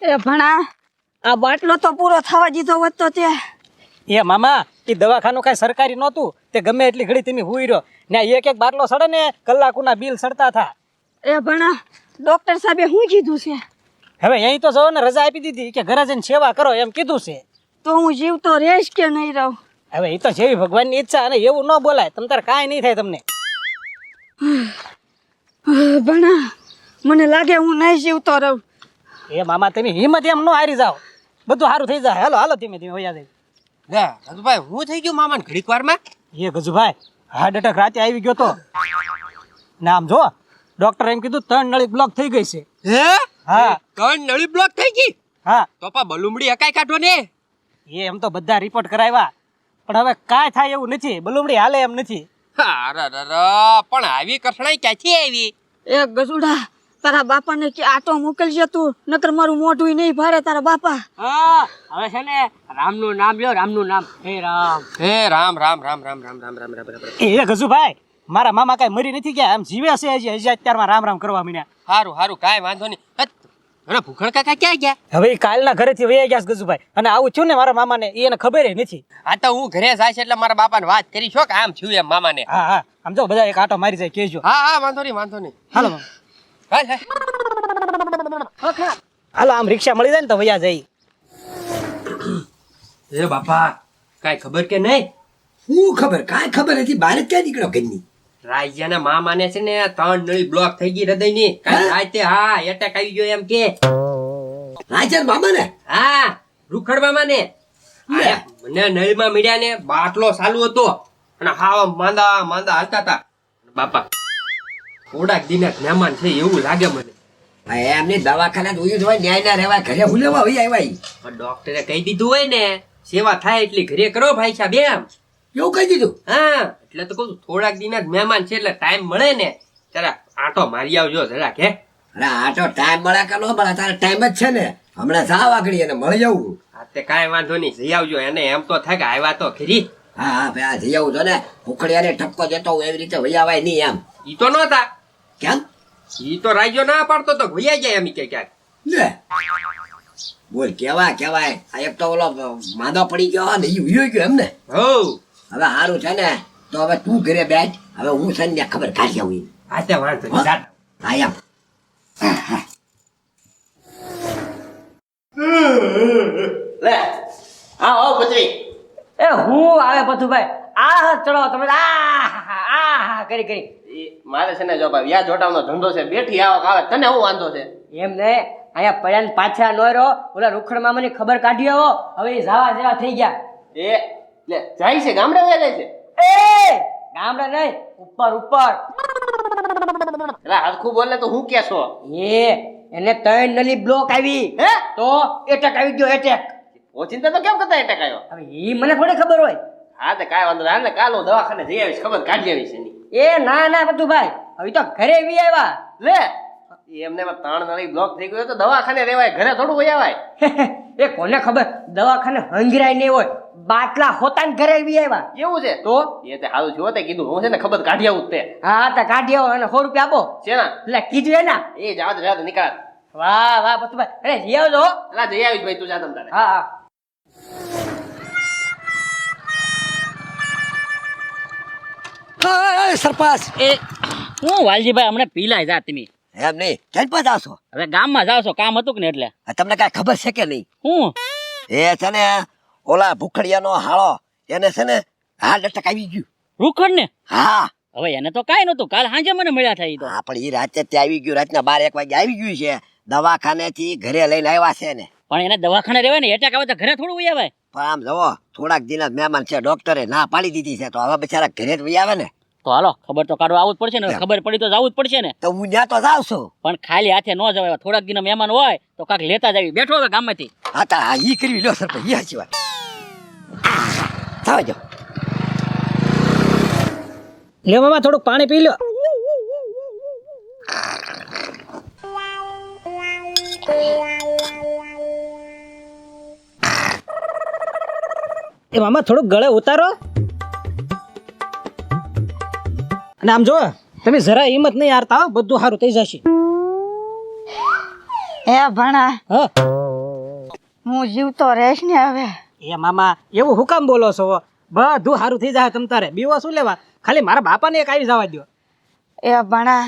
એ ભણા આ બાટલો તો પૂરો થવા દીધો હોત તો તે એ મામા એ દવાખાનું કઈ સરકારી નહોતું તે ગમે એટલી ઘડી તમે હુઈ રહ્યો ને એક એક બાટલો સડે ને કલાકોના બિલ સડતા થા એ ભણા ડોક્ટર સાહેબે શું કીધું છે? હવે અહીં તો જવો ને રજા આપી દીધી કે ઘરે જઈને સેવા કરો એમ કીધું છે. તો હું જીવતો રહીશ કે નહીં રહું? હવે એ તો જેવી ભગવાનની ઈચ્છા અને એવું ન બોલાય તમ તાર કાંઈ નહીં થાય તમને. ભણા મને લાગે હું નહીં જીવતો રહું. એ મામા તમે હિંમત એમ ન હારી જાઓ, બધું સારું થઈ જાય. હાલો હાલો ધીમે ધીમે વયા જાય. રાજુભાઈ હું થઈ ગયું મામાને ઘડીક વારમાં? એ ગજુભાઈ હાર્ટ એટેક રાતે આવી ગયો તો ને આમ જો ડોક્ટર એમ કીધું 3 નળી બ્લોક થઈ ગઈ છે. હે? હા 3 નળી બ્લોક થઈ ગઈ? હા તો પા બલુમડી હકાઈ કાઢો ને. એ એમ તો બધા રિપોર્ટ કરાવ્યા પણ હવે કાંઈ થાય એવું નથી, બલુમડી હાલે એમ નથી. પણ આવી કઠણાઈ ક્યાંથી આવી? એ ગજુડા તારા બાપાને કે આટો મોકલજે તું, નકર મારું મોઢું નહીં ભારે તારા બાપા. હા હવે છે ને રામનું નામ લ્યો, રામનું નામ. હે રામ, હે રામ રામ રામ રામ રામ રામ રામ રામ રામ. એ ગજુભાઈ મારા મામા કાંઈ મરી નથી ગયા, આમ જીવે છે હજી અત્યારમાં રામ રામ કરવા માંડ્યા. હારું હારું કાંઈ વાંધો નહીં. અરે ભૂખણ કાકા ક્યાં ગયા? હવે એ કાલના ઘરેથી વયા ગયા છે ગજુભાઈ, અને આવું થયું ને મારા મામાને એને ખબર નથી. આ તો હું ઘરે જાય છે એટલે મારા બાપાને વાત કરી છો કે આમ થયું એમ મામાને. હા હા આમ જો બધા એક આટો મારી જાય કહેજો. હા હા વાંધો નહીં વાંધો નહીં. હાલો મામા. હાલ હાલ. હાલો આમ રિક્ષા મળી જાય ને તો વયા જાય. એ બાપા કાંઈ ખબર કે નહીં? શું ખબર? કાંઈ ખબર નથી. બહાર જ ક્યાં નીકળ્યો ઘરની? રાજ્યના મામાને છે ને 3 નળી બ્લોક થઈ ગઈ હૃદયની. કાંઈ રાતે હા એટેક આવી ગયો એમ કે. રાજા મામા ને? હા રૂખડ મામાને. મને નળીમાં મળ્યા ને બાટલો ચાલુ હતો અને હા માંદા માંદા હાલતા હતા. બાપા થોડાક દિના મહેમાન છે એવું લાગે મને. એમની દવાખાના જોયું જ હોય, ન્યાય ના રહેવાય, ઘરે હું લેવા હોય આવ્યા. પણ ડોક્ટરે કહી દીધું હોય ને સેવા થાય એટલી ઘરે કરો ભાઈ સાહેબ એમ. એવું કહી દીધું? હા એટલે તો કહું થોડાક દિના મહેમાન છે એટલે ટાઈમ મળે ને જરા આટો મારી આવજો જરાક. હે અરે આટો ટાઈમ મળે કે ન મળે, તારે ટાઈમ જ છે ને. હમણાં જાવ આગળ અને મળી જવું. હા તે કાંઈ વાંધો નહીં જઈ આવજો. એને એમ તો થાય કે આવ્યા તો ખરી. હા હા ભાઈ જઈ આવું છો ને. ઉખડિયાને ઠપકો દેતો હું એવી રીતે વહી આવાય નહીં એમ. ઈ તો નતા. કેમ? ઈ તો રાજ્યો ના પાડતો તો ભૈયા જાય એમ કે ક્યાંક. લે બોલ કેવાય કેવાય. આ એક તો ઓલો માંદો પડી ગયો ને ઈ ઉયો ગયો એમ ને. હો હવે સારું છે ને તો હવે તું ઘરે બેઠ, હવે હું છે ને ખબર કાઢી આવું. હા તે વાંધો નહીં જા. હા એમ. લે હા ઓ પુત્રી. એ હું આવે પથુભાઈ આ હાથ ચડાવો તમે. આ કરી કરી મારે છે ને જો ભાઈ યા જોટાવનો ધંધો છે, બેઠી આવક આવે તને શું વાંધો છે? એમ ને અહીંયા પડ્યા ને પાછા નો રહો. ઓલા રૂખડ મામાની ખબર કાઢી આવો. હવે એ જાવા જેવા થઈ ગયા. એ લે જાય છે ગામડે વયા જાય છે. એ ગામડા નહીં ઉપર ઉપર. એટલે હરખું બોલે તો હું કેસો? એ એને 3 નળી બ્લોક આવી. હે તો એટેક આવી ગયો એટેક. ઓચિંતા તો કેમ કરતા એટેક આવ્યો? હવે ઈ મને થોડી ખબર હોય. હા તે કાંઈ વાંધો નહીં. કાલ હું દવાખાને જઈ આવીશ, ખબર કાઢી આવીશ એની. એ ના ના પથુભાઈ હવે તો ઘરે વી આવ્યા. લે એમને 3 નળી બ્લોક થઈ ગયો તો દવાખાને રહેવાય, ઘરે થોડું વહી આવાય. એ કોને ખબર દવાખાને હંગરાય નહીં હોય, બાટલા હોતા ને ઘરે વી આવ્યા. એવું છે તો એ તે સારું જો તે કીધું હું છે ને ખબર કાઢી આવું તે. હા તો કાઢી આવો અને 100 રૂપિયા આપો. શેના? એટલે કીધું એના. એ જાવ તો નીકળ. વાહ વાહ પથુભાઈ અરે જઈ આવજો. એટલે જઈ આવીશ ભાઈ, તું જા તમ તારે. હા હા સરપંચ એ હું વાલજીભાઈ હમણાં પીલાય જા તમે. એમ નહીં ક્યાં પાસે આવશો? હવે ગામમાં જાવ છો, કામ હતું કે ને એટલે. તમને કઈ ખબર છે કે નહીં? હું એ છે ને ઓલા ભૂખડિયાનો હાળો એને છે ને હાર્ટ એટેક આવી ગયું. રૂખડ ને હા હવે એને તો કાંઈ નતું, કાલ સાંજે મને મળ્યા થાય. તો હા પણ એ રાતે ત્યાં આવી ગયું, રાતના 12-1 વાગે આવી ગયું છે. દવાખાને થી ઘરે લઈને આવ્યા છે ને. પણ એને દવાખાને રહેવાય ને, એટેક આવે તો ઘરે થોડું વહી આવે. પણ આમ જવો થોડાક દિન જ મહેમાન છે, ડોક્ટરે ના પાડી દીધી છે, તો હવે બિચારા ઘરે જ વહી આવે ને. તો હાલો ખબર તો કાઢવા આવું જ પડશે ને. ખબર પડી તો જવું જ પડશે ને. તો હું ત્યાં તો જાઉં છું. પણ ખાલી હાથે ન જવાય. થોડાક દિન મહેમાન હોય તો કાંક લેતા જ આવી. બેઠો હવે ગામમાંથી. હા તા ઈ કરવી લ્યો સરપંચ, ઈ સાચી વાત. થાવજો. લે મામા થોડુંક પાણી પી લો. એ મામા થોડુંક ગળે ઉતારો. અને આમ જો તમે જરા હિંમત નહીં હારતા, બધું સારું થઈ જશે. એ ભણા હા હું જીવતો રહીશ ને હવે. એ મામા એવું હુકામ બોલો છો? બધું સારું થઈ જાય તમ તારે બીવો શું લેવા? ખાલી મારા બાપાને એક આવી જવા દો. એ ભણા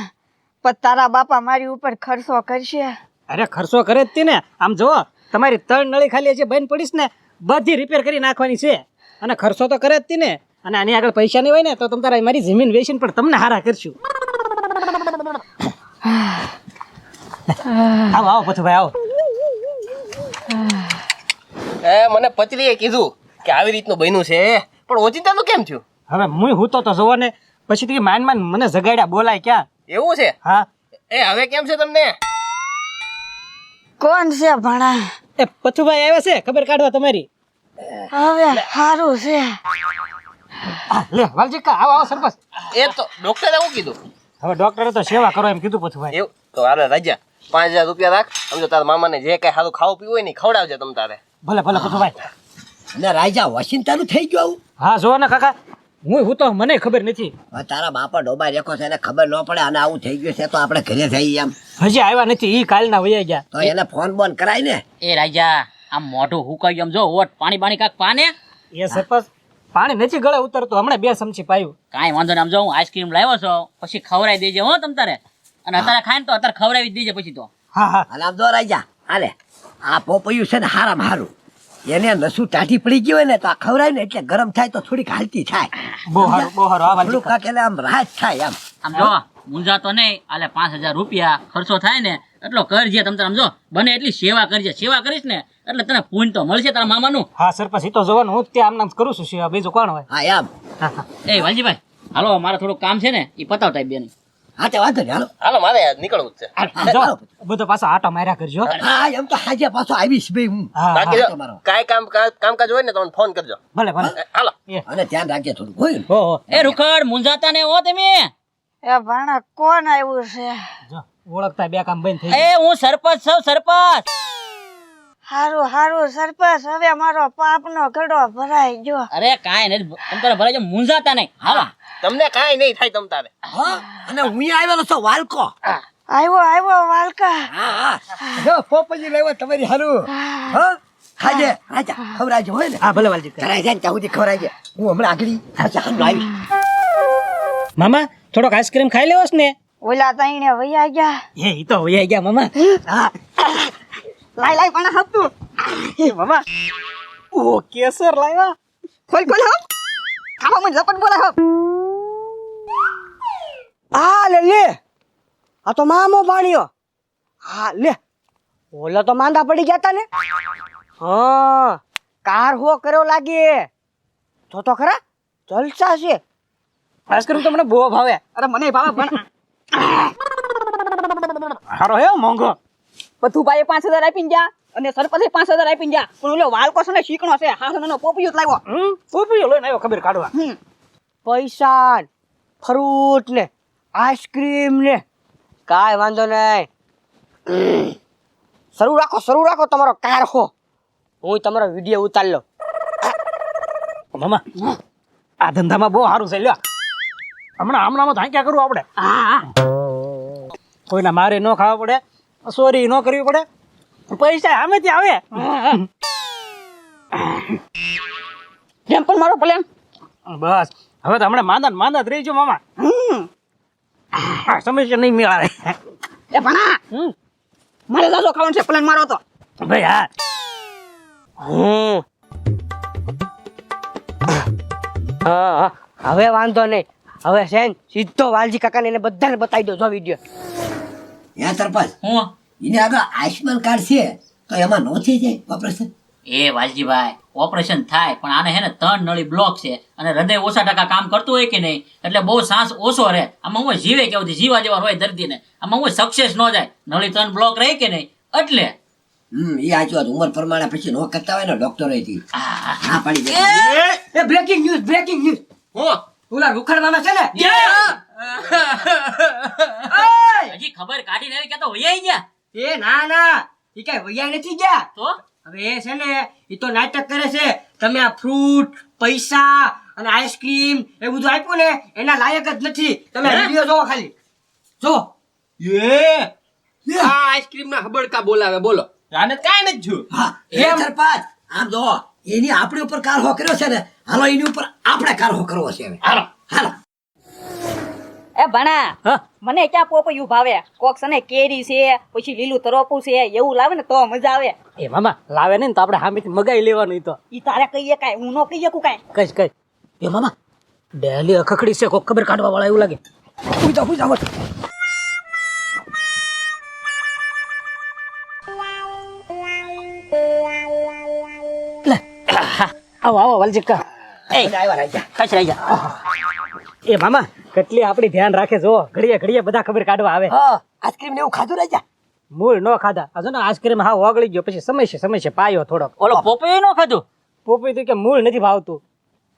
પણ તારા બાપા મારી ઉપર ખર્ચો કરશે. અરે ખર્ચો કરે જ તી ને. આમ જો તમારી 3 નળી ખાલી જે બંધ પડીશ ને બધી રિપેર કરી નાખવાની છે. અને ખર્ચો તો કરે જ તી ને. અને આની આગળ પૈસા નહીં હોય ને તો તમ તારે મારી જમીન વેચીને પણ તમને હારા કરશું. આવો આવો પછી ભાઈ આવો. મને પત્રીએ કીધું કે આવી રીતનું બન્યું છે, પણ ઓચિંતાનું કેમ થયું? હવે હું તો જોવો ને પછી તી માન મને જગાડ્યા બોલાય ક્યાં. એવું છે? હા એ હવે કેમ છે તમને? કોણ છે ભણા? એ પથુભાઈ આવ્યા છે ખબર કાઢવા તમારી. હવે સારું છે. લે વાલજીકા આવો આવો સરપંચ. એ તો ડોક્ટરે એવું કીધું. હવે ડોક્ટરે તો સેવા કરો એમ કીધું પથુભાઈ. એવું તો હાલે રાજા 5000 રૂપિયા રાખ. સમજો તારા મામાને જે કઈ સારું ખાવું પીવું હોય ને ખવડાવજે તમ તારે. ભલે ભલે પથુભાઈ. અને રાજા વોશિંગ્ટન થઈ ગયો આવું? હા જો ને કાકા હું તો મને ખબર નથી. હવે તારા બાપા ડોબા રેખો છે એને ખબર ન પડે અને આવું થઈ ગયું છે તો આપણે ઘરે જઈએ એમ. હજી આવ્યા નથી. ઈ કાલના વયા ગયા. તો એને ફોન બોન કરાય ને. એ રાજા આમ મોઢું હુકાઈ ગયું, આમ જો ઓટ પાણી પાણી કાક પાને. એ સરપંચ પાણી નથી ગળે ઉતરતું. હમણાં 2 ચમચી પાયું. કાંઈ વાંધો નહીં, આમ જો હું આઈસ્ક્રીમ લાવ્યો છો પછી ખવડાવી દેજે હો તમ તારે. અને અત્યારે ખાય ને તો અત્યારે ખવડાવી જ દેજે પછી તો. હા હા અને આમ જો રાજા હાલે આ પોપૈયું છે ને હારામાં હારું. એને નસું ટાઢી પડી ગઈ હોય ને તો આ ખવડાય ને એટલે ગરમ થાય તો થોડીક હાલતી થાય. બહુ સારું બહુ સારું. આ થોડુંક કાંક એટલે આમ રાહત થાય એમ. આમ જો મૂંઝાતો નહીં, આલે 5000 રૂપિયા ખર્ચો થાય ને એટલો કરજે તમ તારે. આમ જો બને એટલી સેવા કરજે. સેવા કરીશ ને એટલે તને પૂન તો મળશે તારા મામાનું. હા સરપંચ ઈ તો જોવાનું હું ત્યાં આમ નામ કરું છું સેવા. બીજું કોણ હોય? હા એમ. હા હા એ વાલજીભાઈ હાલો મારે થોડું કામ છે ને એ પતાવતા બેન. હા તે વાંધો નહીં હાલો. હાલો મારે નીકળવું જ છે. આ જો બધો પાછો આટો માર્યા કરજો. હા એમ તો હાજે પાછો આવીશ ભાઈ હું. હા બાકી હા જો તમારો. કાંઈ કામકાજ હોય ને તમને ફોન કરજો. ભલે ભલે. હાલો. અને ધ્યાન રાખજે થોડું હોય ને. હો હો એ રૂખડ મૂંઝાતા ને હો તમે. એ ભણા કોણ આવ્યું છે? જો ઓળખતા 2 કામ બંધ થઈ એ હું સરપંચ છું સરપંચ. હારું હારું સરપંચ, હવે મારો પાપનો ઘડો ભરાઈ ગયો. અરે કાંઈ નહીં તમ તારે ભરાઈ જાવ, મૂંઝાતા નહીં. હાલો તમને કાંઈ નહીં થાય તમ તારે. હા અને હું આવેલો છું વાલકો. આવ્યો વાલકા. હા હા જો પોપૈયું લાવ્યો તમારી હારું. હા હાજે રાજા ખવડાવજો હોય ને. હા ભલે વાલજી. કરાય જાય ને ત્યાં સુધી ખવડાવજે. હું હમણાં આગળ હાલો આવી. મામા થોડોક આઈસ્ક્રીમ ખાઈ લેવસ ને. ઓલા તઈને વૈયા ગયા. એ ઈ તો વયા ગયા મામા. હા લાઈ પણ હપતું. એ મામા ઓ કેસર લાવ્યા. ખોલ ખોલ હપ. ખાવા મને ઝપટ બોલા હપ. આ લે લે આ તો મામો પાણીઓ. હા લે ઓલો તો માંદા પડી ગયા તા ને. હા કાર હો કર્યો લાગે. જો તો ખરા જલસા છે. આઈસ્ક્રીમ તો મને બહુ ભાવે. અરે મને ભાવે પણ હારો હે મોંઘો. પથુભાઈ 5000 આપીને જા અને સરપંચે 5000 આપીને જા. પણ ઓલો વાલકો છે ને શીકણો છે. હાસનો પોપિયો જ લાવ્યો. પોપૈયો લઈને આવ્યો ખબર કાઢવા. પૈસા ફ્રૂટ ને આઈસ્ક્રીમ ને કાંઈ વાંધો નહીં. શરૂ રાખો તમારો કાર હો. હું તમારો વિડીયો ઉતાર લો. મામા આ ધંધામાં બહુ સારું છે લ્યો. હમણાં ધાંક્યા કરવું આપણે. હા કોઈના મારે ન ખાવા પડે, સોરી ન કરવી પડે, પૈસા આમેથી આવે. જેમ પણ મારો પ્લેન. બસ હવે તો હમણાં માંદા જ રહી છો મામા. સમસ્યા નહીં મેળાવે. એ ભણા મારે જાજો ખાવાનું છે. પ્લેન મારો તો ભાઈ હા હા હવે વાંધો નહીં. હવે છે ને સીધો વાલજી કાકાને એને બધાને બતાવી દો જો વિડીયો. યા સરપંચ હું એને આગળ આયુષ્માન કાર્ડ છે તો એમાં નો થઈ જાય ઓપરેશન? એ વાલજીભાઈ ઓપરેશન થાય પણ આને હે ને 3 નળી બ્લોક છે અને હૃદય ઓછા ટકા કામ કરતું હોય કે નહીં એટલે બહુ શ્વાસ ઓછો રહે. આમાં હું જીવે કેવું જીવા જેવા હોય દર્દીને. આમાં હું સક્સેસ ન જાય. નળી 3 બ્લોક રહે કે નહીં એટલે. એ સાચું વાત. ઉંમર પ્રમાણે પછી નો કરતા હોય ને ડોક્ટરો ના પાડી દે. એ બ્રેકિંગ ન્યૂઝ. હું ઓલા રૂખડ મામા છે ને હજી ખબર કાઢી નહીં કે તો વૈયા ગયા એ ના એ કઈ વૈયા નથી ગયા. તો હવે એ છે ને એ તો નાટક કરે છે. તમે આ ફ્રૂટ પૈસા અને આઈસ્ક્રીમ એ બધું આપ્યું ને એના લાયક જ નથી. તમે વિડીયો જોવો ખાલી જો. આ આઈસ્ક્રીમ ના હબડકા બોલાવે બોલો. આને કાંઈ નથી થયું. હા એ સરપંચ આમ જો એની આપણી ઉપર કારહો કર્યો છે ને, હાલો એની ઉપર આપણે કારહો કરવો છે હવે. હાલો. હાલો એ ભણા હા મને ક્યાં પોપૈયું ભાવે કોક છે ને કેરી છે પછી લીલું તરોપું છે એવું લાવે ને તો મજા આવે એ મામા લાવે નહીં ને તો આપણે સામેથી મગાઈ લેવાનું ઈ તો ઈ તારે કહીએ કાંઈ હું નો કહીએ કાંઈ કઈ એ મામા ડેલી અખખડી છે કોક ખબર કાઢવા વાળા એવું લાગે હુઈ જાવ આવો આવો વાલજીકા આવ્યા રાજા. કશ રહી જા એ મામા કેટલી આપણી ધ્યાન રાખે જો ઘડીએ ઘડીએ બધા ખબર કાઢવા આવે હા આઈસ્ક્રીમ ને એવું ખાધું રાજા. મૂળ ન ખાધા આ જો ને આઈસ્ક્રીમ હા ઓગળી ગયો પછી સમય છે પાયો થોડોક ઓલો પોપૈયું નો ખાધું પોપી તો કે મૂળ નથી ભાવતું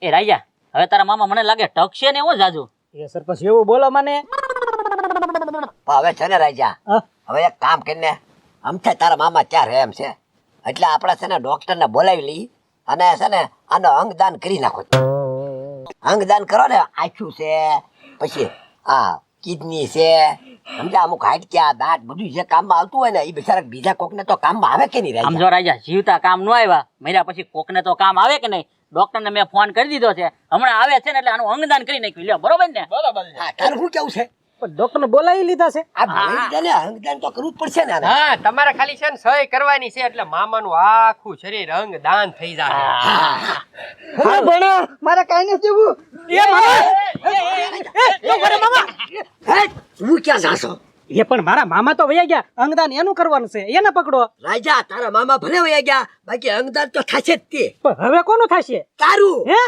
એ રાજા હવે તારા મામા મને લાગે ટકશે ને એવો જાજુ એ સરપંચ એવું બોલો મને પણ હવે છે ને રાજા, હા? હવે એક કામ કરીને અમથે તારા મામા ત્યાં રહે એમ છે એટલે આપણે છે ને ડોક્ટર ને બોલાવી લઈ અને છે ને આનો અંગદાન કરી નાખો. અંગદાન કરો ને આંખું છે પછી આ કિડની છે સમજા અમુક હાડક્યા દાંત બધું જે કામમાં આવતું હોય ને એ બિચારા બીજા કોકને તો કામમાં આવે કે નહીં આમ રાજા? જો રાજા જીવતા કામ નો આવ્યા મર્યા પછી કોકને તો કામ આવે કે નહીં. ડોક્ટર ને મેં ફોન કરી દીધો છે હમણાં આવે છે ને એટલે આનું અંગદાન કરી નાખ્યું લ્યો બરોબર ને હા, તારું શું કેવું છે? પણ ડોક્ટર ને બોલાવી લીધા છે આ બોલાવી દે ને, અંગદાન તો કરવું જ પડશે ને આને. હા તમારે ખાલી છે ને સહી કરવાની છે એટલે મામાનું આખું શરીર અંગ દાન થઈ જાય. અરે ભણા મારે કાંઈ નથી જેવું હે, હું ક્યાં જાશો? એ પણ મારા મામા તો વયા ગયા અંગદાન એનું કરવાનું છે એને પકડો રાજા તારા મામા ભલે વયા ગયા બાકી અંગદાન તો થશે જ તે. પણ હવે કોનું થશે તારું હે